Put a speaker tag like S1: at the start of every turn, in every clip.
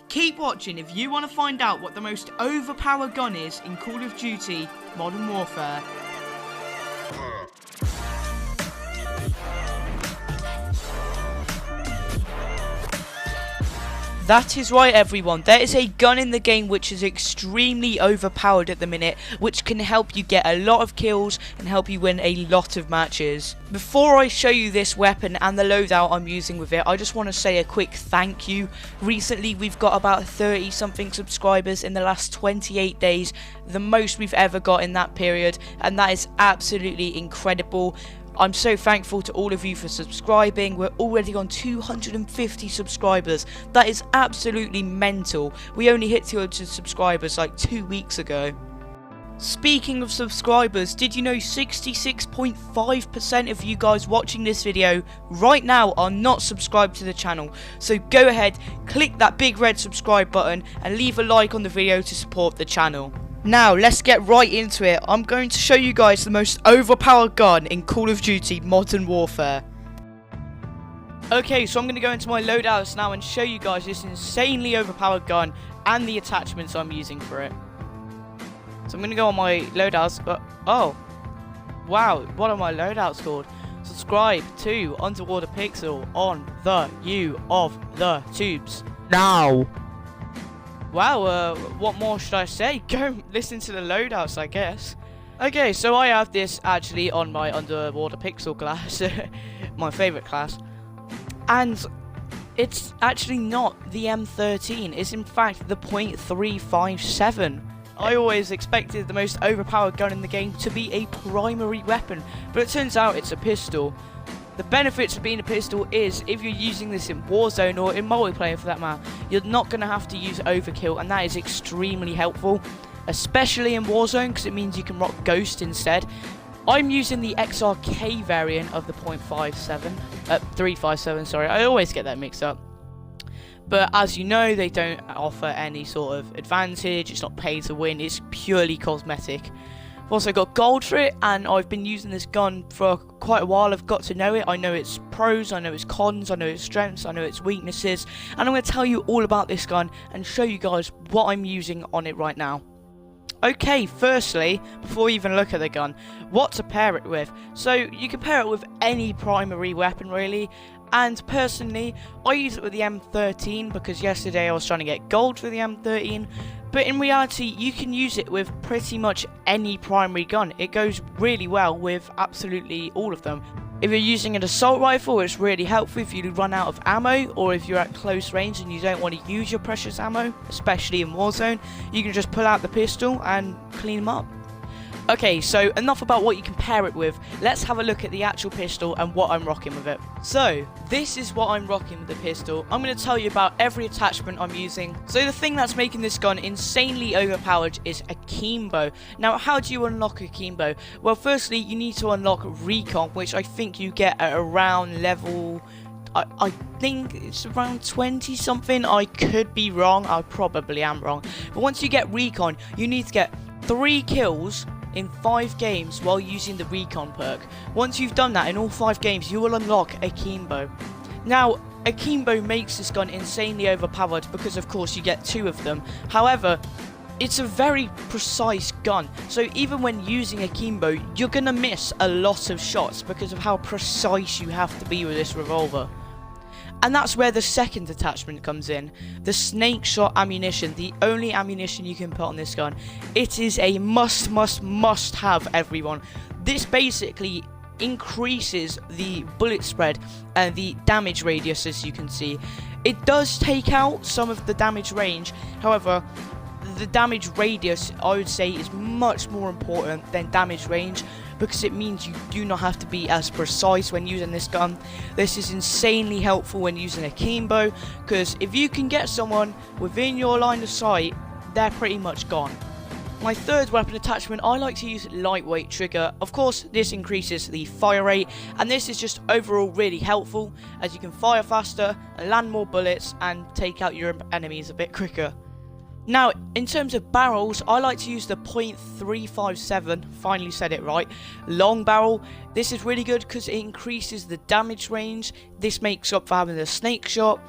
S1: Keep watching if you want to find out what the most overpowered gun is in Call of Duty Modern Warfare. That is right everyone, there is a gun in the game which is extremely overpowered at the minute, which can help you get a lot of kills and help you win a lot of matches. Before I show you this weapon and the loadout I'm using with it, I just want to say a quick thank you. Recently we've got about 30 something subscribers in the last 28 days, the most we've ever got in that period, and that is absolutely incredible. I'm so thankful to all of you for subscribing. We're already on 250 subscribers. That is absolutely mental. We only hit 200 subscribers like 2 weeks ago. Speaking of subscribers, did you know 66.5% of you guys watching this video right now are not subscribed to the channel? So go ahead, click that big red subscribe button and leave a like on the video to support the channel. Now, let's get right into it. I'm going to show you guys the most overpowered gun in Call of Duty Modern Warfare. Okay, so I'm going to go into my loadouts now and show you guys this insanely overpowered gun and the attachments I'm using for it. So I'm going to go on my loadouts. Oh, wow, what are my loadouts called? Subscribe to Underwaterpixel on the U of the tubes. Now. Wow, what more should I say? Go listen to the loadouts, I guess. Okay, so I have this actually on my Underwaterpixel class, my favourite class. And it's actually not the M13, it's in fact the .357. I always expected the most overpowered gun in the game to be a primary weapon, but it turns out it's a pistol. The benefits of being a pistol is, if you're using this in Warzone or in multiplayer for that matter, you're not going to have to use overkill, and that is extremely helpful, especially in Warzone, because it means you can rock Ghost instead. I'm using the XRK variant of the .357, sorry, I always get that mixed up. But as you know, they don't offer any sort of advantage, it's not pay to win, it's purely cosmetic. I've also got gold for it, and I've been using this gun for quite a while. I've got to know it. I know its pros, I know its cons, I know its strengths, I know its weaknesses, and I'm going to tell you all about this gun and show you guys what I'm using on it right now. Okay, firstly, before we even look at the gun, what to pair it with. So you can pair it with any primary weapon really, and personally I use it with the M13 because yesterday I was trying to get gold for the M13. But in reality, you can use it with pretty much any primary gun. It goes really well with absolutely all of them. If you're using an assault rifle, it's really helpful if you run out of ammo, or if you're at close range and you don't want to use your precious ammo, especially in Warzone, you can just pull out the pistol and clean them up. Okay, so enough about what you can pair it with. Let's have a look at the actual pistol and what I'm rocking with it. So, this is what I'm rocking with the pistol. I'm going to tell you about every attachment I'm using. So the thing that's making this gun insanely overpowered is akimbo. Now, how do you unlock akimbo? Well, firstly, you need to unlock recon, which I think you get at around level... I think it's around 20 something. I could be wrong. I probably am wrong. But once you get recon, you need to get 3 kills in 5 games while using the recon perk. Once you've done that in all 5 games, you will unlock akimbo. Now, akimbo makes this gun insanely overpowered because of course you get 2 of them. However, it's a very precise gun, so even when using akimbo, you're gonna miss a lot of shots because of how precise you have to be with this revolver. And that's where the second attachment comes in, the snake shot ammunition, the only ammunition you can put on this gun. It is a must have, everyone. This basically increases the bullet spread and the damage radius, as you can see. It does take out some of the damage range, however, the damage radius, I would say, is much more important than damage range because it means you do not have to be as precise when using this gun. This is insanely helpful when using akimbo because if you can get someone within your line of sight, they're pretty much gone. My third weapon attachment, I like to use lightweight trigger. Of course, this increases the fire rate, and this is just overall really helpful as you can fire faster and land more bullets and take out your enemies a bit quicker. Now, in terms of barrels, I like to use the .357, finally said it right, long barrel. This is really good because it increases the damage range. This makes up for having the snake shot,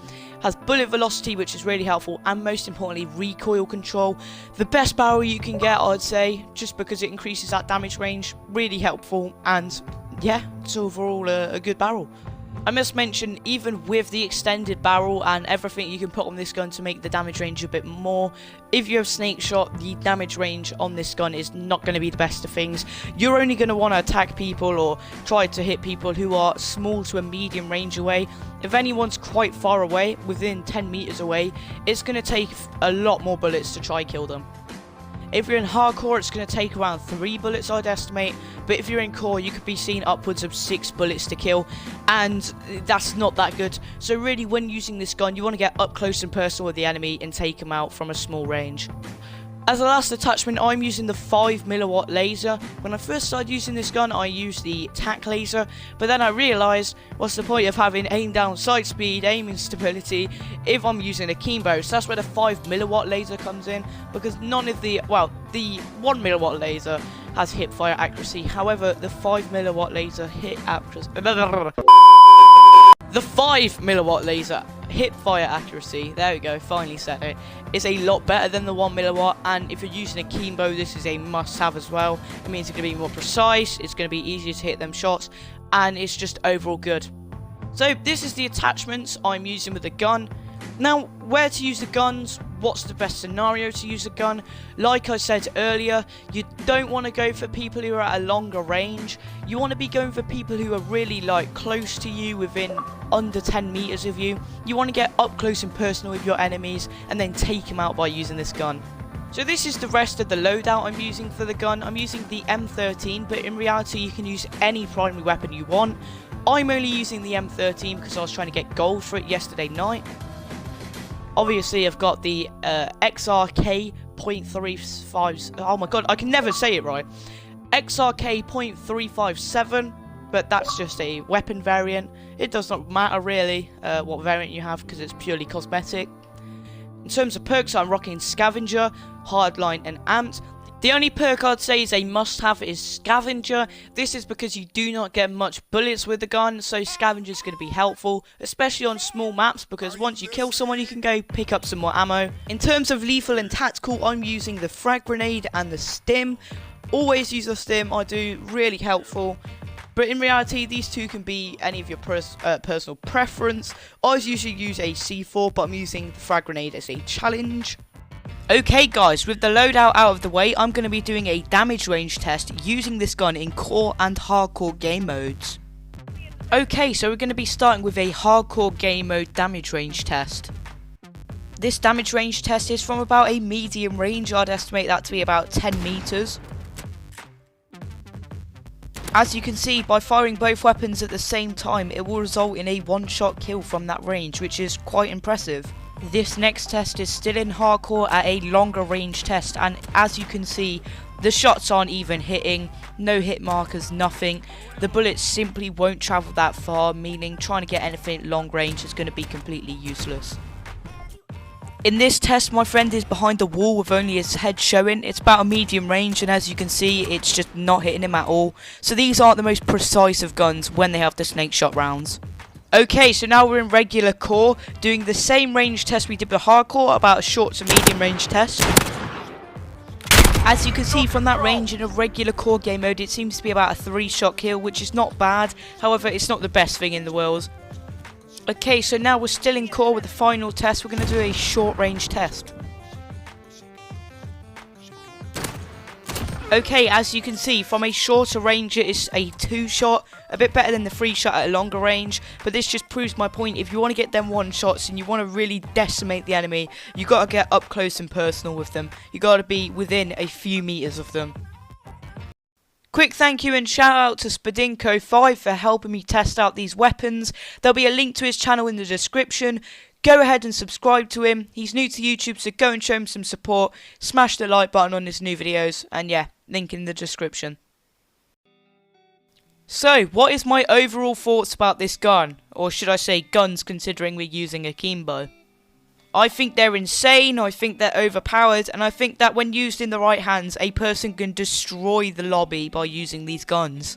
S1: has bullet velocity, which is really helpful, and most importantly, recoil control. The best barrel you can get, I'd say, just because it increases that damage range, really helpful, and yeah, it's overall a good barrel. I must mention, even with the extended barrel and everything you can put on this gun to make the damage range a bit more, if you have snake shot, the damage range on this gun is not going to be the best of things. You're only going to want to attack people or try to hit people who are small to a medium range away. If anyone's quite far away, within 10 meters away, it's going to take a lot more bullets to try kill them. If you're in hardcore, it's going to take around 3 bullets, I'd estimate. But if you're in core, you could be seeing upwards of 6 bullets to kill. And that's not that good. So really, when using this gun, you want to get up close and personal with the enemy and take them out from a small range. As a last attachment, I'm using the 5mm laser. When I first started using this gun, I used the tac laser, but then I realised, what's the point of having aim down, sight speed, aiming stability, if I'm using a Kimbo? So that's where the 5mm laser comes in, because none of the, well, the 1mm laser has hip fire accuracy, however, the 5mm laser hit accuracy, the 5mm laser hip fire accuracy, there we go, finally said it, is a lot better than the 1mm, and if you're using a Kimbo, this is a must-have as well. It means it's going to be more precise, it's going to be easier to hit them shots, and it's just overall good. So this is the attachments I'm using with the gun. Now, where to use the guns, what's the best scenario to use a gun? Like I said earlier, you don't want to go for people who are at a longer range. You want to be going for people who are really like close to you, within under 10 meters of you. You want to get up close and personal with your enemies and then take them out by using this gun. So this is the rest of the loadout I'm using for the gun. I'm using the M13, but in reality you can use any primary weapon you want. I'm only using the M13 because I was trying to get gold for it yesterday night. Obviously, I've got the XRK .35. Oh my god, I can never say it right. XRK .357, but that's just a weapon variant. It does not matter really what variant you have because it's purely cosmetic. In terms of perks, I'm rocking Scavenger, Hardline, and Amped. The only perk I'd say is a must-have is Scavenger. This is because you do not get much bullets with the gun, so Scavenger is going to be helpful, especially on small maps, because once you kill someone, you can go pick up some more ammo. In terms of lethal and tactical, I'm using the frag grenade and the stim. Always use the stim, I do, really helpful. But in reality, these two can be any of your personal preference. I usually use a C4, but I'm using the frag grenade as a challenge. Okay guys, with the loadout out of the way, I'm going to be doing a damage range test using this gun in core and hardcore game modes. Okay, so we're going to be starting with a hardcore game mode damage range test. This damage range test is from about a medium range. I'd estimate that to be about 10 meters. As you can see, by firing both weapons at the same time, it will result in a one-shot kill from that range, which is quite impressive. This next test is still in hardcore at a longer range test, and as you can see, the shots aren't even hitting, no hit markers, nothing. The bullets simply won't travel that far, meaning trying to get anything long range is going to be completely useless. In this test, my friend is behind the wall with only his head showing. It's about a medium range, and as you can see, it's just not hitting him at all. So these aren't the most precise of guns when they have the snake shot rounds. Okay, so now we're in regular core, doing the same range test we did with hardcore, about a short to medium range test. As you can see from that range in a regular core game mode, it seems to be about a 3-shot kill, which is not bad. However, it's not the best thing in the world. Okay, so now we're still in core with the final test. We're going to do a short range test. Okay, as you can see, from a shorter range it is a 2-shot, a bit better than the 3-shot at a longer range, but this just proves my point. If you want to get them 1-shots and you want to really decimate the enemy, you got to get up close and personal with them. You got to be within a few meters of them. Quick thank you and shout out to Spadinko5 for helping me test out these weapons. There'll be a link to his channel in the description. Go ahead and subscribe to him. He's new to YouTube, so go and show him some support. Smash the like button on his new videos, and yeah, link in the description. So, what is my overall thoughts about this gun? Or should I say guns, considering we're using a Kimbo? I think they're insane, I think they're overpowered, and I think that when used in the right hands, a person can destroy the lobby by using these guns.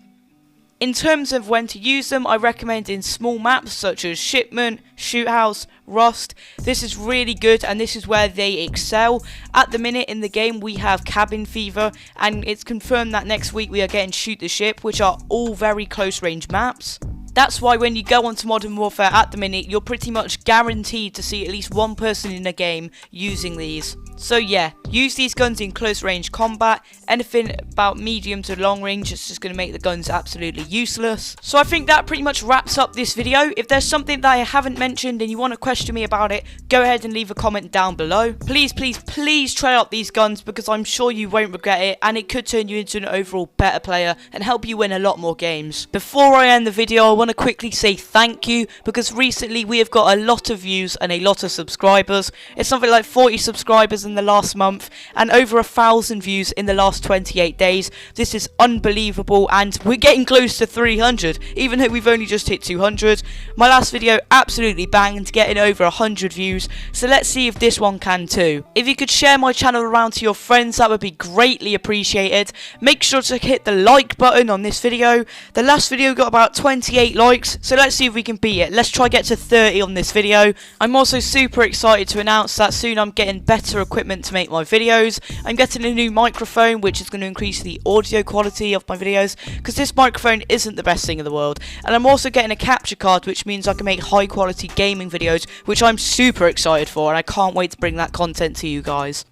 S1: In terms of when to use them, I recommend in small maps such as Shipment, Shoutouts, Rust. This is really good and this is where they excel. At the minute in the game we have Cabin Fever, and it's confirmed that next week we are getting Shoot the Ship, which are all very close range maps. That's why when you go onto Modern Warfare at the minute, you're pretty much guaranteed to see at least one person in a game using these. So yeah, use these guns in close range combat. Anything about medium to long range is just going to make the guns absolutely useless. So I think that pretty much wraps up this video. If there's something that I haven't mentioned and you want to question me about it, go ahead and leave a comment down below. Please, please, please try out these guns because I'm sure you won't regret it and it could turn you into an overall better player and help you win a lot more games. Before I end the video, I want to quickly say thank you because recently we have got a lot of views and a lot of subscribers. It's something like 40 subscribers in the last month and over 1,000 views in the last 28 days. This is unbelievable and we're getting close to 300 even though we've only just hit 200. My last video absolutely banged, getting over 100 views, so let's see if this one can too. If you could share my channel around to your friends, that would be greatly appreciated. Make sure to hit the like button on this video. The last video got about 28 likes, so let's see if we can beat it. Let's try get to 30 on this video. I'm also super excited to announce that soon I'm getting better equipment to make my videos. I'm getting a new microphone which is going to increase the audio quality of my videos because this microphone isn't the best thing in the world, and I'm also getting a capture card which means I can make high quality gaming videos, which I'm super excited for and I can't wait to bring that content to you guys.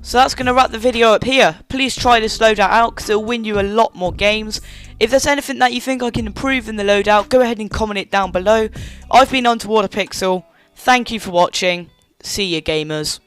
S1: So that's going to wrap the video up here. Please try this loadout out because it'll win you a lot more games. If there's anything that you think I can improve in the loadout, go ahead and comment it down below. I've been Underwaterpixel. Thank you for watching. See you gamers.